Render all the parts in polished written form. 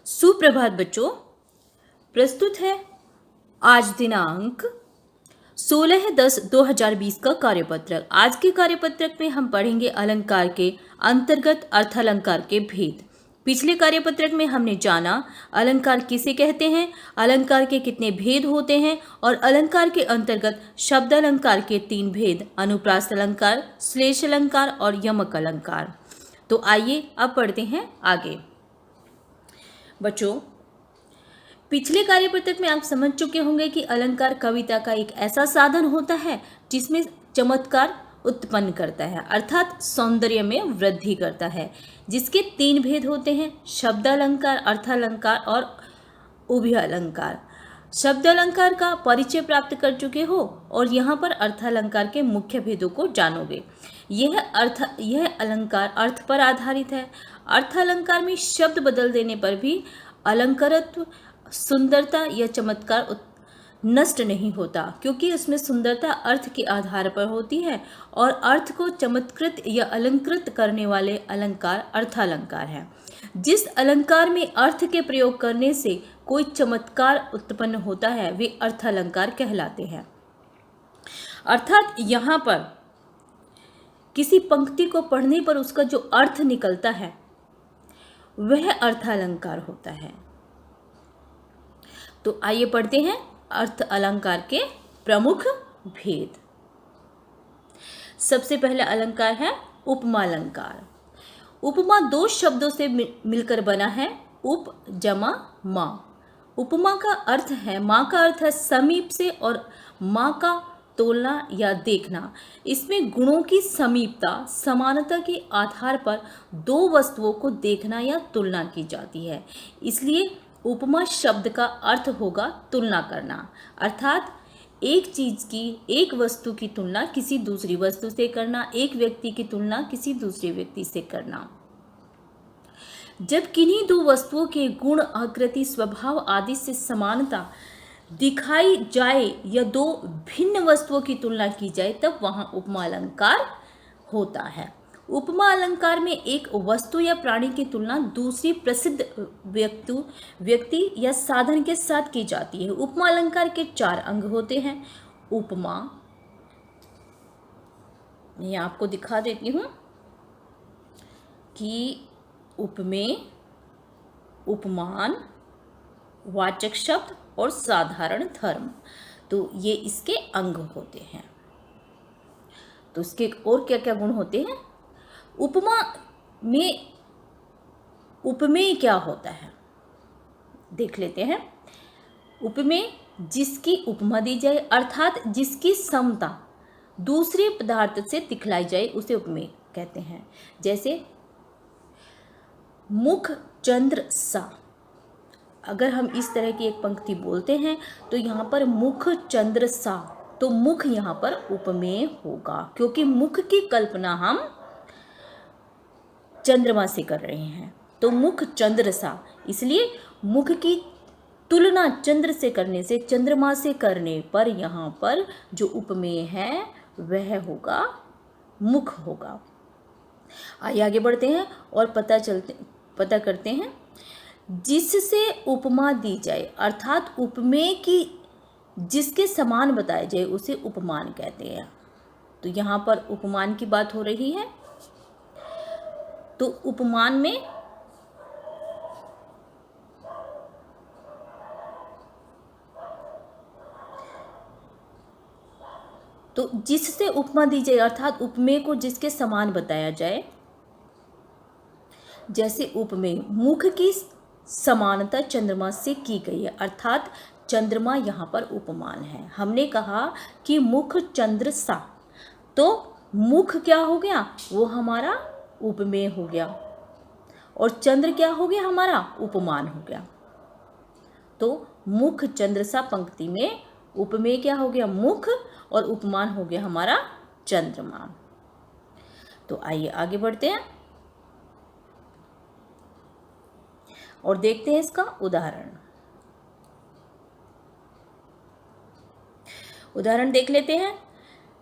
सुप्रभात बच्चों। प्रस्तुत है आज दिनांक 16/10/2020 का कार्यपत्रक। आज के कार्यपत्रक में हम पढ़ेंगे अलंकार के अंतर्गत अर्थालंकार के भेद। पिछले कार्यपत्रक में हमने जाना अलंकार किसे कहते हैं, अलंकार के कितने भेद होते हैं और अलंकार के अंतर्गत शब्द अलंकार के 3 भेद, अनुप्रास अलंकार, श्लेष अलंकार और यमक अलंकार। तो आइए अब पढ़ते हैं आगे। बच्चों, पिछले कार्यपत्रक में आप समझ चुके होंगे कि अलंकार कविता का एक ऐसा साधन होता है जिसमें चमत्कार उत्पन्न करता है, अर्थात सौंदर्य में वृद्धि करता है, जिसके 3 भेद होते हैं, शब्द अलंकार, अर्थालंकार और उभय अलंकार। शब्द अलंकार का परिचय प्राप्त कर चुके हो और यहाँ पर अर्थालंकार के मुख्य भेदों को जानोगे। यह अलंकार अर्थ पर आधारित है। अर्थालंकार में शब्द बदल देने पर भी अलंकारत्व, सुंदरता या चमत्कार नष्ट नहीं होता, क्योंकि उसमें सुंदरता अर्थ के आधार पर होती है और अर्थ को चमत्कृत या अलंकृत करने वाले अलंकार अर्थालंकार है। जिस अलंकार में अर्थ के प्रयोग करने से कोई चमत्कार उत्पन्न होता है वे अर्थालंकार कहलाते हैं। अर्थात यहाँ पर किसी पंक्ति को पढ़ने पर उसका जो अर्थ निकलता है वह अर्थालंकार होता है। तो आइए पढ़ते हैं अर्थ अलंकार के प्रमुख भेद। सबसे पहला अलंकार है उपमा अलंकार। उपमा 2 शब्दों से मिलकर बना है, उप जमा मा। उपमा का अर्थ है, माँ का अर्थ है समीप से और माँ का तोलना या देखना। इसमें गुणों की समीपता, समानता के आधार पर 2 वस्तुओं को देखना या तुलना की जाती है। इसलिए उपमा शब्द का अर्थ होगा तुलना करना, अर्थात एक चीज की, एक वस्तु की तुलना किसी दूसरी वस्तु से करना, एक व्यक्ति की तुलना किसी दूसरे व्यक्ति से करना। जब किन्हीं 2 वस्तुओं के गुण, आकृति, स्वभाव आदि से समानता दिखाई जाए या 2 भिन्न वस्तुओं की तुलना की जाए तब वहां उपमा अलंकार होता है। उपमा अलंकार में एक वस्तु या प्राणी की तुलना दूसरी प्रसिद्ध व्यक्ति या साधन के साथ की जाती है। उपमा अलंकार के 4 अंग होते हैं। उपमा, मैं आपको दिखा देती हूं कि उपमेय, उपमान, वाचक शब्द और साधारण धर्म, तो ये इसके अंग होते हैं। तो इसके और क्या क्या गुण होते हैं? उपमा में उपमेय क्या होता है देख लेते हैं। उपमेय जिसकी उपमा दी जाए, अर्थात जिसकी समता दूसरे पदार्थ से दिखलाई जाए उसे उपमेय कहते हैं। जैसे मुख चंद्र सा, अगर हम इस तरह की एक पंक्ति बोलते हैं तो यहाँ पर मुख चंद्र सा, तो मुख यहाँ पर उपमेय होगा, क्योंकि मुख की कल्पना हम चंद्रमा से कर रहे हैं। तो मुख चंद्र सा, इसलिए मुख की तुलना चंद्र से करने से, चंद्रमा से करने पर यहाँ पर जो उपमेय है वह होगा मुख होगा। आइए आगे बढ़ते हैं और पता करते हैं। जिससे उपमा दी जाए, अर्थात उपमेय की जिसके समान बताया जाए उसे उपमान कहते हैं। तो यहाँ पर उपमान की बात हो रही है। तो उपमान में तो जिससे उपमा दी जाए, अर्थात उपमेय को जिसके समान बताया जाए। जैसे उपमेय, मुख की समानता चंद्रमा से की गई है, अर्थात चंद्रमा यहाँ पर उपमान है। हमने कहा कि मुख चंद्र सा, तो मुख क्या हो गया? वो हमारा उपमेय हो गया और चंद्र क्या हो गया? हमारा उपमान हो गया। तो मुख चंद्र सा पंक्ति में उपमेय क्या हो गया? मुख, और उपमान हो गया हमारा चंद्रमा। तो आइए आगे बढ़ते हैं और देखते हैं इसका उदाहरण देख लेते हैं।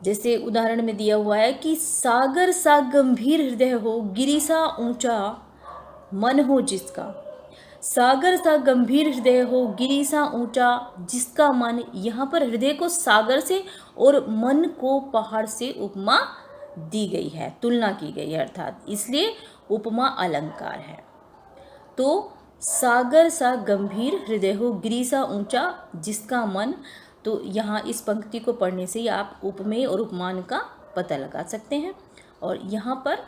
जैसे उदाहरण में दिया हुआ है कि सागर सा गंभीर हृदय हो, गिरी सा ऊंचा मन हो जिसका। सागर सा गंभीर हृदय हो, गिरी सा ऊंचा जिसका मन। यहाँ पर हृदय को सागर से और मन को पहाड़ से उपमा दी गई है, तुलना की गई है, अर्थात इसलिए उपमा अलंकार है। तो सागर सा गंभीर हृदय हो, गिरी सा ऊंचा जिसका मन। तो यहाँ इस पंक्ति को पढ़ने से ही आप उपमेय और उपमान का पता लगा सकते हैं। और यहाँ पर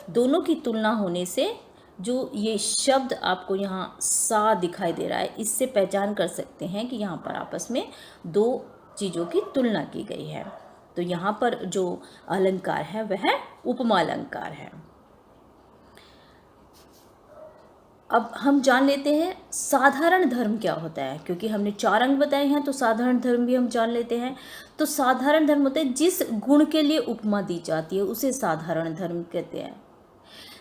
दोनों की तुलना होने से जो ये शब्द आपको यहाँ सा दिखाई दे रहा है, इससे पहचान कर सकते हैं कि यहाँ पर आपस में दो चीज़ों की तुलना की गई है। तो यहाँ पर जो अलंकार है वह उपमा अलंकार है। अब हम जान लेते हैं साधारण धर्म क्या होता है, क्योंकि हमने 4 अंग बताए हैं तो साधारण धर्म भी हम जान लेते हैं। तो साधारण धर्म होता है जिस गुण के लिए उपमा दी जाती है उसे साधारण धर्म कहते हैं।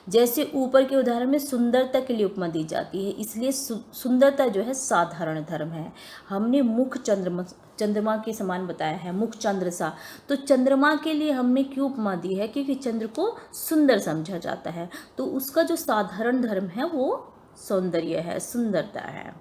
जैसे ऊपर के उदाहरण में सुंदरता के लिए उपमा दी जाती है, इसलिए सुंदरता जो है साधारण धर्म है। हमने मुख चंद्रमा के समान बताया है, मुख चंद्र सा। तो चंद्रमा के लिए हमने क्यों उपमा दी है? क्योंकि चंद्र को सुंदर समझा जाता है। तो उसका जो साधारण धर्म है वो सौंदर्य है, सुंदरता है।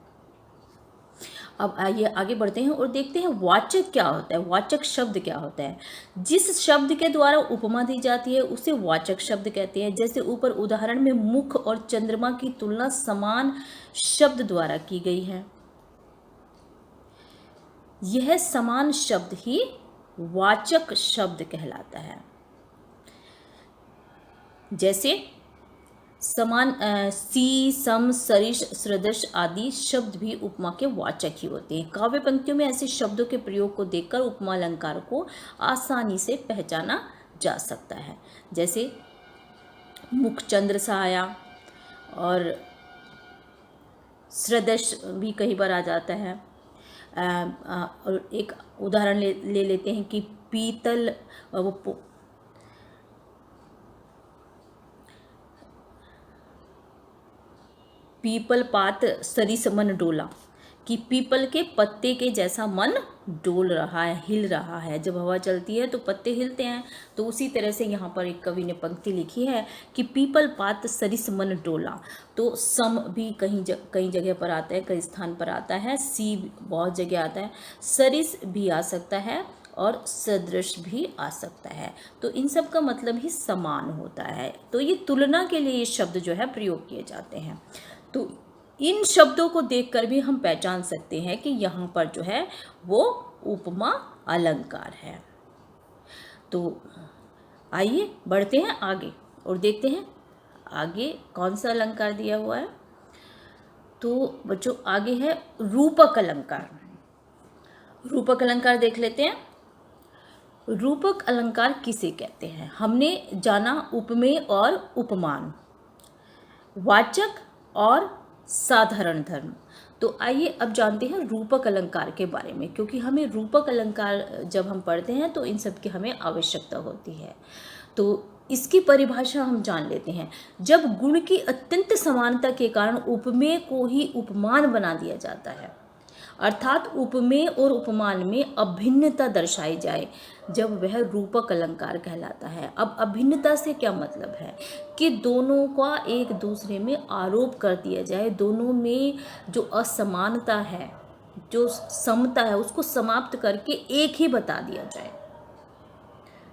अब आइए आगे बढ़ते हैं और देखते हैं वाचक क्या होता है, वाचक शब्द क्या होता है। जिस शब्द के द्वारा उपमा दी जाती है उसे वाचक शब्द कहते हैं। जैसे ऊपर उदाहरण में मुख और चंद्रमा की तुलना समान शब्द द्वारा की गई है, यह समान शब्द ही वाचक शब्द कहलाता है। जैसे समान सी, सम, सरिश, सदृश आदि शब्द भी उपमा के वाचक ही होते हैं। काव्य पंक्तियों में ऐसे शब्दों के प्रयोग को देखकर उपमा अलंकार को आसानी से पहचाना जा सकता है। जैसे मुख चंद्र सा आया, और सदृश भी कई बार आ जाता है। और एक उदाहरण ले लेते हैं कि पीतल पीपल पात सरिस मन डोला, कि पीपल के पत्ते के जैसा मन डोल रहा है, हिल रहा है। जब हवा चलती है तो पत्ते हिलते हैं। तो उसी तरह से यहाँ पर एक कवि ने पंक्ति लिखी है कि पीपल पात सरिस मन डोला। तो सम भी कई जगह पर आता है, कई स्थान पर आता है। सी बहुत जगह आता है, सरिस भी आ सकता है और सदृश भी आ सकता है। तो इन सब का मतलब ही समान होता है। तो ये तुलना के लिए ये शब्द जो है प्रयोग किए जाते हैं। तो इन शब्दों को देखकर भी हम पहचान सकते हैं कि यहाँ पर जो है वो उपमा अलंकार है। तो आइए बढ़ते हैं आगे और देखते हैं आगे कौन सा अलंकार दिया हुआ है। तो बच्चों आगे है रूपक अलंकार। रूपक अलंकार देख लेते हैं। रूपक अलंकार किसे कहते हैं? हमने जाना उपमेय और उपमान, वाचक और साधारण धर्म। तो आइए अब जानते हैं रूपक अलंकार के बारे में, क्योंकि हमें रूपक अलंकार जब हम पढ़ते हैं तो इन सब की हमें आवश्यकता होती है। तो इसकी परिभाषा हम जान लेते हैं। जब गुण की अत्यंत समानता के कारण उपमेय को ही उपमान बना दिया जाता है, अर्थात उपमेय और उपमान में अभिन्नता दर्शाई जाए, जब वह रूपक अलंकार कहलाता है। अब अभिन्नता से क्या मतलब है? कि दोनों का एक दूसरे में आरोप कर दिया जाए, दोनों में जो असमानता है, जो समता है, उसको समाप्त करके एक ही बता दिया जाए।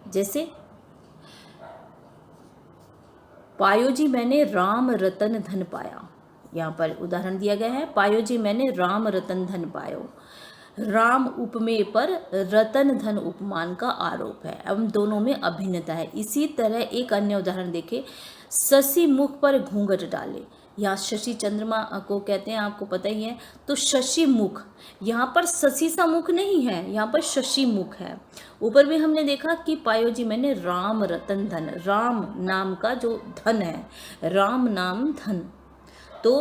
जैसे पायो जी मैंने राम रतन धन पाया, यहाँ पर उदाहरण दिया गया है। पायो जी मैंने राम रतन धन पायो। राम उपमेय पर रतन धन उपमान का आरोप है। अब दोनों में अभिन्नता है। इसी तरह एक अन्य उदाहरण देखें, शशि मुख पर घूंघट डाले। यहाँ शशि चंद्रमा को कहते हैं, आपको पता ही है। तो शशि मुख, यहाँ पर शशि सा मुख नहीं है, यहाँ पर शशि मुख है। ऊपर भी हमने देखा कि पायो जी मैंने राम रतन धन, राम नाम का जो धन है, राम नाम धन, तो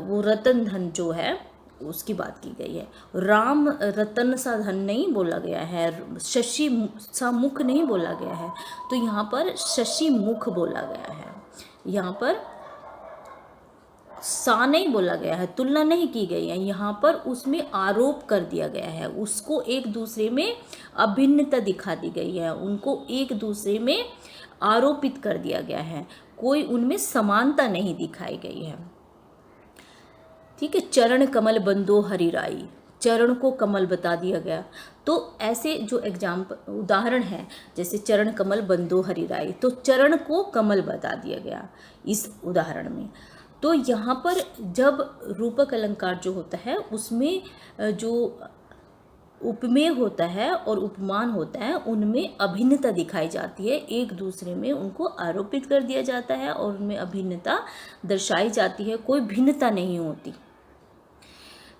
वो रतन धन जो है उसकी बात की गई है। राम रतन सा धन नहीं बोला गया है, शशि सा मुख नहीं बोला गया है। तो यहाँ पर शशि मुख बोला गया है, यहाँ पर सा नहीं बोला गया है, तुलना नहीं की गई है। यहाँ पर उसमें आरोप कर दिया गया है, उसको एक दूसरे में अभिन्नता दिखा दी गई है, उनको एक दूसरे में आरोपित कर दिया गया है, कोई उनमें समानता नहीं दिखाई गई है। ठीक है, चरण कमल बंदो हरिराई, चरण को कमल बता दिया गया। तो ऐसे जो एग्जाम्पल उदाहरण है, जैसे चरण कमल बंदो हरिराई, तो चरण को कमल बता दिया गया इस उदाहरण में। तो यहाँ पर जब रूपक अलंकार जो होता है उसमें जो उपमेय होता है और उपमान होता है उनमें अभिन्नता दिखाई जाती है, एक दूसरे में उनको आरोपित कर दिया जाता है और उनमें अभिन्नता दर्शाई जाती है, कोई भिन्नता नहीं होती।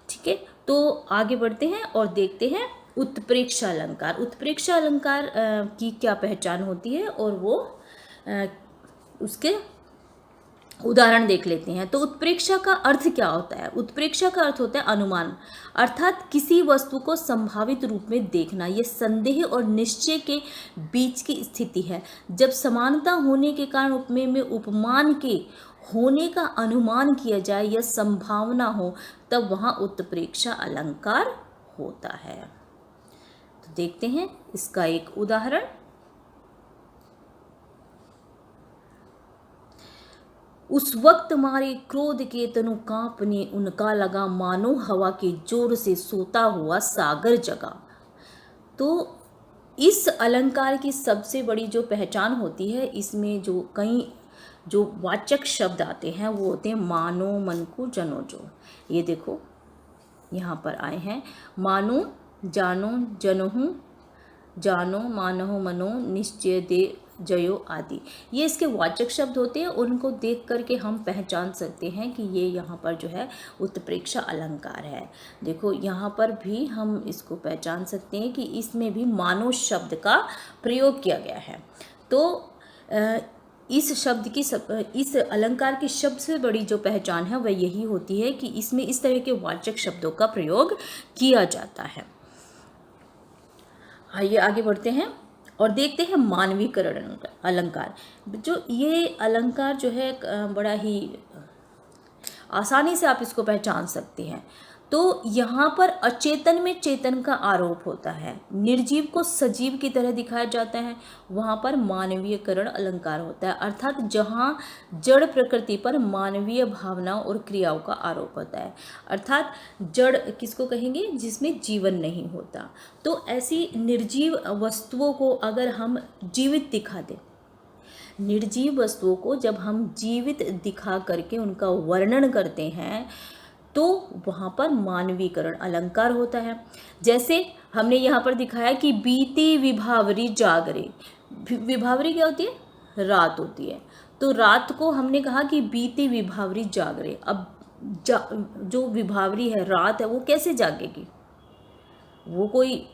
ठीक है, तो आगे बढ़ते हैं और देखते हैं उत्प्रेक्षा अलंकार। उत्प्रेक्षा अलंकार की क्या पहचान होती है और वो उसके उदाहरण देख लेते हैं। तो उत्प्रेक्षा का अर्थ क्या होता है? उत्प्रेक्षा का अर्थ होता है अनुमान, अर्थात किसी वस्तु को संभावित रूप में देखना। यह संदेह और निश्चय के बीच की स्थिति है। जब समानता होने के कारण उपमेय में उपमान के होने का अनुमान किया जाए या संभावना हो, तब वहाँ उत्प्रेक्षा अलंकार होता है। तो देखते हैं इसका एक उदाहरण। उस वक्त मारे क्रोध के तनु कांपने, उनका लगा मानो हवा के जोर से सोता हुआ सागर जगा। तो इस अलंकार की सबसे बड़ी जो पहचान होती है, इसमें जो कई जो वाचक शब्द आते हैं वो होते हैं मानो, मन को, जनो जो। ये देखो यहाँ पर आए हैं, मानो, जानो, जनहु, जानो, मानहो, मनो, निश्चय, दे, जयो आदि। ये इसके वाचक शब्द होते हैं, उनको देख करके हम पहचान सकते हैं कि ये यहाँ पर जो है उत्प्रेक्षा अलंकार है। देखो यहाँ पर भी हम इसको पहचान सकते हैं कि इसमें भी मानो शब्द का प्रयोग किया गया है। तो इस शब्द की इस अलंकार की सबसे बड़ी जो पहचान है वह यही होती है कि इसमें इस तरह के वाचक शब्दों का प्रयोग किया जाता है। आइए आगे बढ़ते हैं और देखते हैं मानवीकरण अलंकार। जो ये अलंकार जो है बड़ा ही आसानी से आप इसको पहचान सकते हैं। तो यहाँ पर अचेतन में चेतन का आरोप होता है, निर्जीव को सजीव की तरह दिखाया जाता है, वहाँ पर मानवीयकरण अलंकार होता है। अर्थात जहाँ जड़ प्रकृति पर मानवीय भावनाओं और क्रियाओं का आरोप होता है। अर्थात जड़ किसको कहेंगे? जिसमें जीवन नहीं होता। तो ऐसी निर्जीव वस्तुओं को अगर हम जीवित दिखा दें, निर्जीव वस्तुओं को जब हम जीवित दिखा करके उनका वर्णन करते हैं, तो वहाँ पर मानवीकरण अलंकार होता है। जैसे हमने यहाँ पर दिखाया कि बीती विभावरी जागरे। विभावरी क्या होती है? रात होती है। तो रात को हमने कहा कि बीती विभावरी जागरे। अब जो विभावरी है, रात है, वो कैसे जागेगी? वो कोई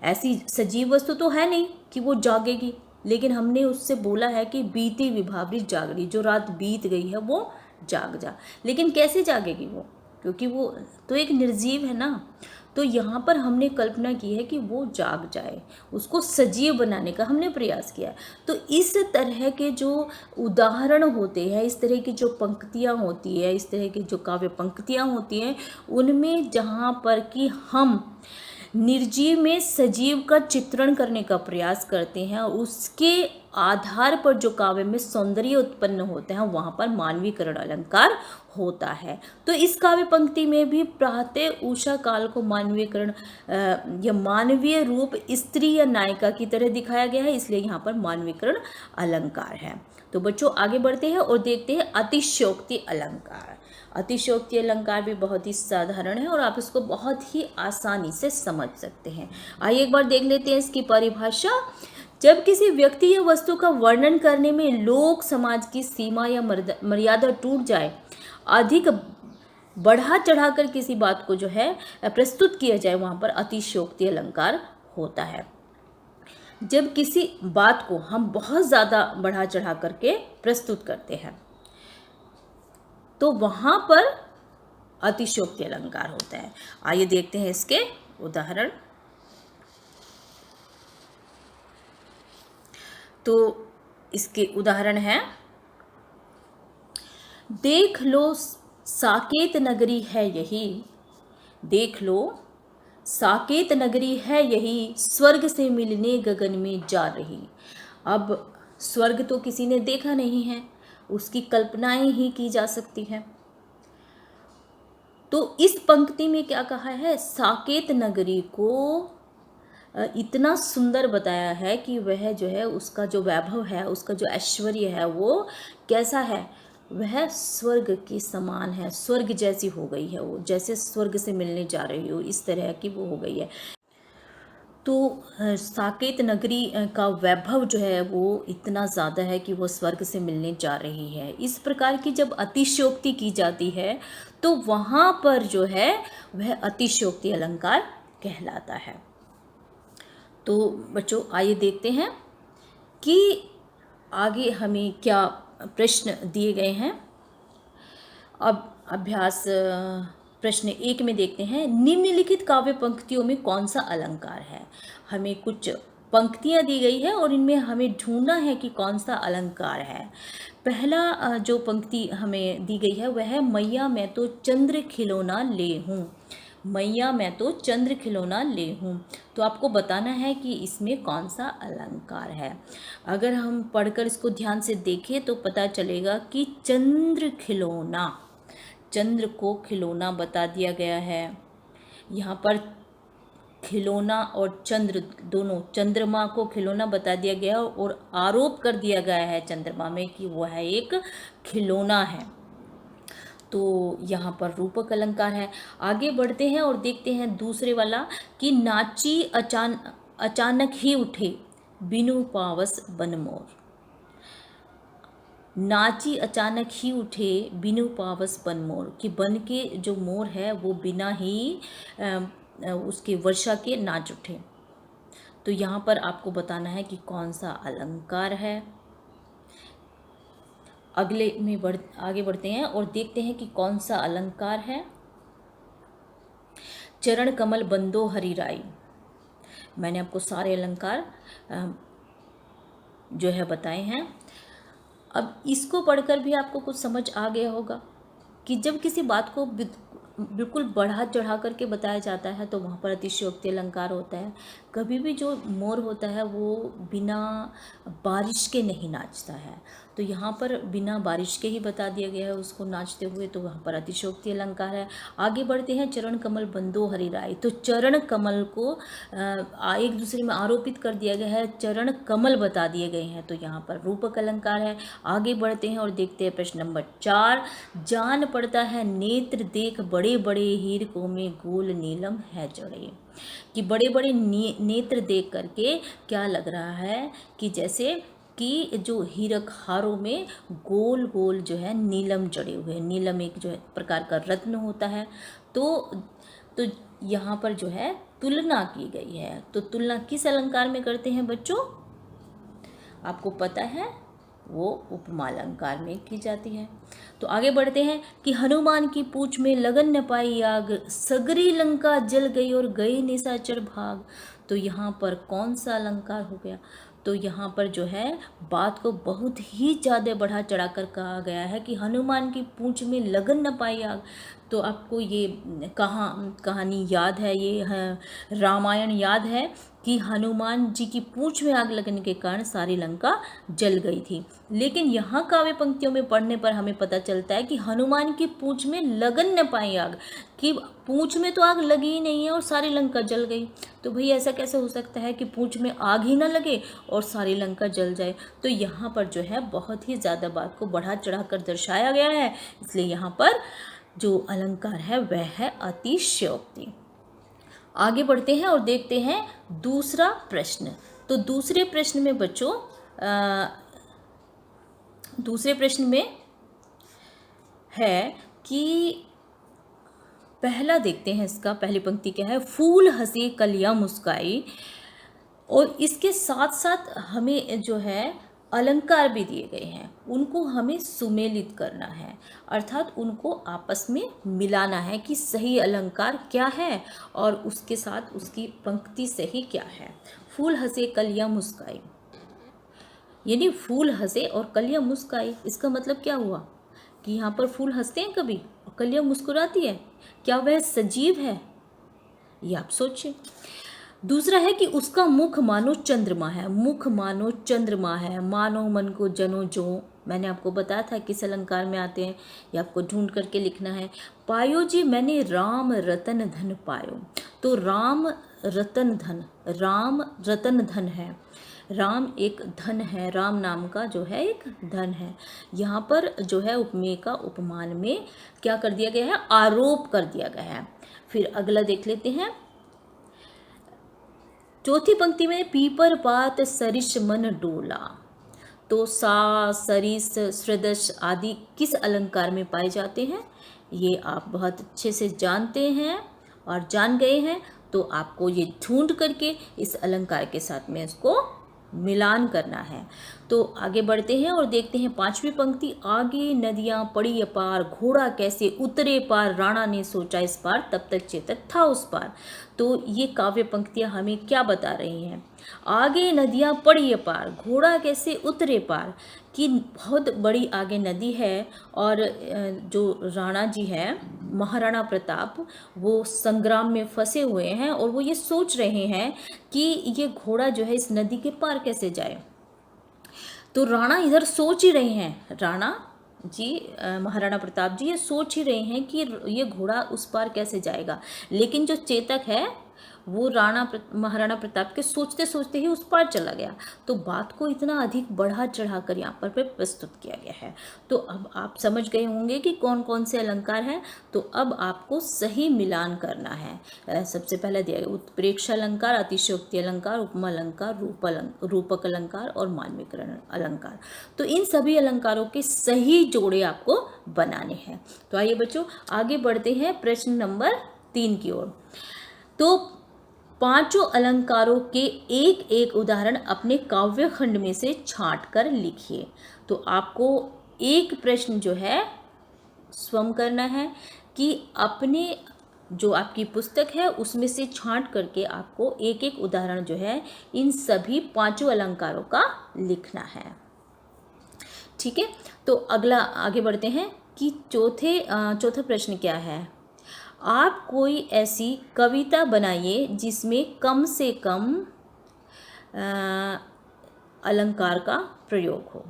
ऐसी सजीव वस्तु तो है नहीं कि वो जागेगी, लेकिन हमने उससे बोला है कि बीती विभावरी जागरी, जो रात बीत गई है वो जाग जा। लेकिन कैसे जागेगी वो? क्योंकि वो तो एक निर्जीव है ना। तो यहाँ पर हमने कल्पना की है कि वो जाग जाए, उसको सजीव बनाने का हमने प्रयास किया। तो इस तरह के जो उदाहरण होते हैं, इस तरह की जो पंक्तियाँ होती है, इस तरह की जो काव्य पंक्तियाँ होती हैं, उनमें जहाँ पर कि हम निर्जीव में सजीव का चित्रण करने का प्रयास करते हैं और उसके आधार पर जो काव्य में सौंदर्य उत्पन्न होते हैं, वहाँ पर मानवीकरण अलंकार होता है। तो इस काव्य पंक्ति में भी प्रातः उषा काल को मानवीकरण या मानवीय रूप स्त्री या नायिका की तरह दिखाया गया है, इसलिए यहाँ पर मानवीकरण अलंकार है। तो बच्चों आगे बढ़ते हैं और देखते हैं अतिशयोक्ति अलंकार। अतिशयोक्ति अलंकार भी बहुत ही साधारण है और आप इसको बहुत ही आसानी से समझ सकते हैं। आइए एक बार देख लेते हैं इसकी परिभाषा। जब किसी व्यक्ति या वस्तु का वर्णन करने में लोक समाज की सीमा या मर्यादा टूट जाए, अधिक बढ़ा चढ़ाकर किसी बात को जो है प्रस्तुत किया जाए, वहाँ पर अतिशयोक्ति अलंकार होता है। जब किसी बात को हम बहुत ज़्यादा बढ़ा चढ़ा करके प्रस्तुत करते हैं, तो वहाँ पर अतिशयोक्ति अलंकार होता है। आइए देखते हैं इसके उदाहरण। तो इसके उदाहरण हैं, देख लो साकेत नगरी है यही, देख लो साकेत नगरी है यही, स्वर्ग से मिलने गगन में जा रही। अब स्वर्ग तो किसी ने देखा नहीं है, उसकी कल्पनाएं ही की जा सकती हैं। तो इस पंक्ति में क्या कहा है, साकेत नगरी को इतना सुंदर बताया है कि वह जो है उसका जो वैभव है, उसका जो ऐश्वर्य है वो कैसा है, वह स्वर्ग के समान है, स्वर्ग जैसी हो गई है वो, जैसे स्वर्ग से मिलने जा रही हो इस तरह की वो हो गई है। तो साकेत नगरी का वैभव जो है वो इतना ज़्यादा है कि वो स्वर्ग से मिलने जा रही है। इस प्रकार की जब अतिशयोक्ति की जाती है तो वहाँ पर जो है वह अतिशयोक्ति अलंकार कहलाता है। तो बच्चों आइए देखते हैं कि आगे हमें क्या प्रश्न दिए गए हैं। अब अभ्यास प्रश्न 1 में देखते हैं, निम्नलिखित काव्य पंक्तियों में कौन सा अलंकार है। हमें कुछ पंक्तियां दी गई है और इनमें हमें ढूंढना है कि कौन सा अलंकार है। पहला जो पंक्ति हमें दी गई है वह है, मैया मैं तो चंद्र खिलौना ले हूँ। मैया मैं तो चंद्र खिलौना ले हूँ। तो आपको बताना है कि इसमें कौन सा अलंकार है। अगर हम पढ़कर इसको ध्यान से देखें तो पता चलेगा कि चंद्र खिलौना, चंद्र को खिलौना बता दिया गया है। यहाँ पर खिलौना और चंद्र दोनों, चंद्रमा को खिलौना बता दिया गया और आरोप कर दिया गया है चंद्रमा में कि वह एक खिलौना है। तो यहाँ पर रूपक अलंकार है। आगे बढ़ते हैं और देखते हैं दूसरे वाला कि नाची अचानक ही उठे बिनु पावस बनमोर। नाची अचानक ही उठे बिनु पावस बनमोर, कि बन के जो मोर है वो बिना ही उसके वर्षा के नाच उठे। तो यहाँ पर आपको बताना है कि कौन सा अलंकार है। आगे बढ़ते हैं और देखते हैं कि कौन सा अलंकार है। चरण कमल बंदो हरि राई। मैंने आपको सारे अलंकार जो है बताए हैं। अब इसको पढ़कर भी आपको कुछ समझ आ गया होगा कि जब किसी बात को बिल्कुल बढ़ा चढ़ा करके बताया जाता है तो वहाँ पर अतिशयोक्ति अलंकार होता है। कभी भी जो मोर होता है वो बिना बारिश के नहीं नाचता है, तो यहाँ पर बिना बारिश के ही बता दिया गया है उसको नाचते हुए, तो वहाँ पर अतिशयोक्ति अलंकार है। आगे बढ़ते हैं, चरण कमल बंदो हरि राय। तो चरण कमल को एक दूसरे में आरोपित कर दिया गया है, चरण कमल बता दिए गए हैं, तो यहाँ पर रूपक अलंकार है। आगे बढ़ते हैं और देखते हैं प्रश्न नंबर 4, जान पड़ता है नेत्र देख बड़े बड़े हीरकों में गोल नीलम है जड़े। कि बड़े बड़े नेत्र देख करके क्या लग रहा है कि जैसे कि जो हीरक हारों में गोल गोल जो है नीलम जड़े हुए हैं। नीलम एक जो है प्रकार का रत्न होता है। तो यहाँ पर जो है तुलना की गई है। तो तुलना किस अलंकार में करते हैं बच्चों, आपको पता है, वो उपमा अलंकार में की जाती है। तो आगे बढ़ते हैं कि हनुमान की पूंछ में लगन न पाई आग, सगरी लंका जल गई और गए निशाचर भाग। तो यहाँ पर कौन सा अलंकार हो गया, तो यहाँ पर जो है बात को बहुत ही ज़्यादा बढ़ा चढ़ाकर कहा गया है कि हनुमान की पूंछ में लगन न पाई आग। तो आपको ये कहानी याद है, ये रामायण याद है कि हनुमान जी की पूंछ में आग लगने के कारण सारी लंका जल गई थी। लेकिन यहाँ काव्य पंक्तियों में पढ़ने पर हमें पता चलता है कि हनुमान की पूंछ में लगन न पाई आग, कि पूंछ में तो आग लगी ही नहीं है और सारी लंका जल गई। तो भाई ऐसा कैसे हो सकता है कि पूंछ में आग ही ना लगे और सारी लंका जल जाए। तो यहाँ पर जो है बहुत ही ज़्यादा बात को बढ़ा चढ़ा कर दर्शाया गया है, इसलिए यहाँ पर जो अलंकार है वह है अतिशयोक्ति। आगे बढ़ते हैं और देखते हैं दूसरा प्रश्न। तो दूसरे प्रश्न में बच्चों दूसरे प्रश्न में है कि पहला देखते हैं, इसका पहली पंक्ति क्या है, फूल हंसे कलियां मुस्काई। और इसके साथ साथ हमें जो है अलंकार भी दिए गए हैं, उनको हमें सुमेलित करना है, अर्थात उनको आपस में मिलाना है कि सही अलंकार क्या है और उसके साथ उसकी पंक्ति सही क्या है। फूल हंसे कलियां मुस्काई, यानी फूल हंसे और कलियां मुस्काई, इसका मतलब क्या हुआ कि यहाँ पर फूल हंसते हैं कभी और कलियां मुस्कुराती है, क्या वह सजीव है, ये आप सोचिए। दूसरा है कि उसका मुख मानो चंद्रमा है, मुख मानो चंद्रमा है, मानो मन को जनो जो मैंने आपको बताया था किस अलंकार में आते हैं, ये आपको ढूंढ करके लिखना है। पायो जी मैंने राम रतन धन पायो, तो राम रतन धन, राम रतन धन है, राम एक धन है, राम नाम का जो है एक धन है। यहाँ पर जो है उपमेय का उपमान में क्या कर दिया गया है, आरोप कर दिया गया है। फिर अगला देख लेते हैं, चौथी पंक्ति में पीपर पात सरिष मन डोला, तो सा, सरिस, सृदश आदि किस अलंकार में पाए जाते हैं, ये आप बहुत अच्छे से जानते हैं और जान गए हैं। तो आपको ये ढूंढ करके इस अलंकार के साथ में इसको मिलान करना है। तो आगे बढ़ते हैं और देखते हैं पांचवी पंक्ति, आगे नदियां पड़ी अपार, घोड़ा कैसे उतरे पार, राणा ने सोचा इस पार, तब तक चेतक था उस पार। तो ये काव्य पंक्तियां हमें क्या बता रही हैं, आगे नदियां पड़ी अपार, घोड़ा कैसे उतरे पार, कि बहुत बड़ी आगे नदी है और जो राणा जी है, महाराणा प्रताप, वो संग्राम में फंसे हुए हैं और वो ये सोच रहे हैं कि ये घोड़ा जो है इस नदी के पार कैसे जाए। तो राणा इधर सोच ही रहे हैं, राणा जी, महाराणा प्रताप जी ये सोच ही रहे हैं कि ये घोड़ा उस पार कैसे जाएगा, लेकिन जो चेतक है वो महाराणा प्रताप के सोचते सोचते ही उस पार चला गया। तो बात को इतना अधिक बढ़ा चढ़ा कर यहाँ पर प्रस्तुत किया गया है। तो अब आप समझ गए होंगे कि कौन कौन से अलंकार हैं। तो अब आपको सही मिलान करना है। सबसे पहले दिया गया उत्प्रेक्ष अलंकार, अतिशयोक्ति अलंकार, उपमा अलंकार, रूपक अलंकार और मानवीकरण अलंकार। तो इन सभी अलंकारों के सही जोड़े आपको बनाने हैं। तो आइए बच्चों आगे बढ़ते हैं प्रश्न नंबर 3 की ओर। तो पांचों अलंकारों के एक एक उदाहरण अपने काव्य खंड में से छांट कर लिखिए। तो आपको एक प्रश्न जो है स्वयं करना है कि अपने जो आपकी पुस्तक है उसमें से छांट करके आपको एक एक उदाहरण जो है इन सभी पांचों अलंकारों का लिखना है। ठीक है, तो अगला आगे बढ़ते हैं कि चौथा प्रश्न क्या है, आप कोई ऐसी कविता बनाइए जिसमें कम से कम अलंकार का प्रयोग हो।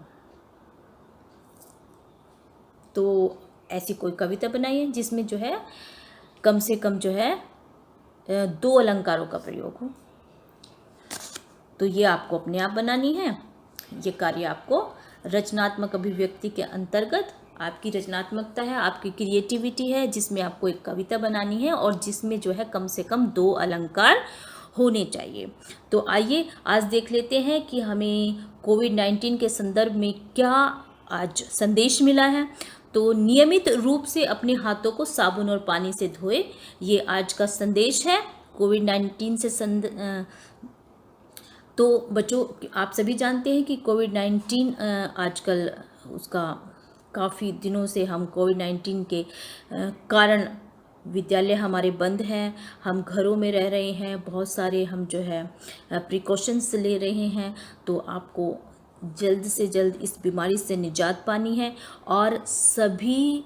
तो ऐसी कोई कविता बनाइए जिसमें जो है कम से कम जो है 2 अलंकारों का प्रयोग हो। तो ये आपको अपने आप बनानी है। ये कार्य आपको रचनात्मक अभिव्यक्ति के अंतर्गत आपकी रचनात्मकता है, आपकी क्रिएटिविटी है, जिसमें आपको एक कविता बनानी है और जिसमें जो है कम से कम 2 अलंकार होने चाहिए। तो आइए आज देख लेते हैं कि हमें कोविड-19 के संदर्भ में क्या आज संदेश मिला है। तो नियमित रूप से अपने हाथों को साबुन और पानी से धोए, ये आज का संदेश है कोविड-19 से तो बच्चों आप सभी जानते हैं कि कोविड-19 आजकल उसका काफ़ी दिनों से हम कोविड-19 के कारण विद्यालय हमारे बंद हैं, हम घरों में रह रहे हैं, बहुत सारे हम जो है प्रिकॉशंस ले रहे हैं। तो आपको जल्द से जल्द इस बीमारी से निजात पानी है और सभी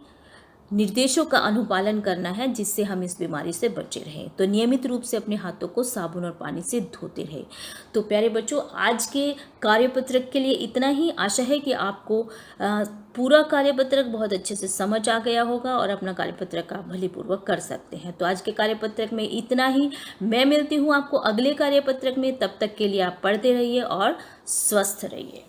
निर्देशों का अनुपालन करना है जिससे हम इस बीमारी से बचे रहें। तो नियमित रूप से अपने हाथों को साबुन और पानी से धोते रहें। तो प्यारे बच्चों आज के कार्यपत्रक के लिए इतना ही। आशा है कि आपको पूरा कार्यपत्रक बहुत अच्छे से समझ आ गया होगा और अपना कार्यपत्रक आप भलीपूर्वक कर सकते हैं। तो आज के कार्यपत्रक में इतना ही। मैं मिलती हूँ आपको अगले कार्यपत्रक में। तब तक के लिए आप पढ़ते रहिए और स्वस्थ रहिए।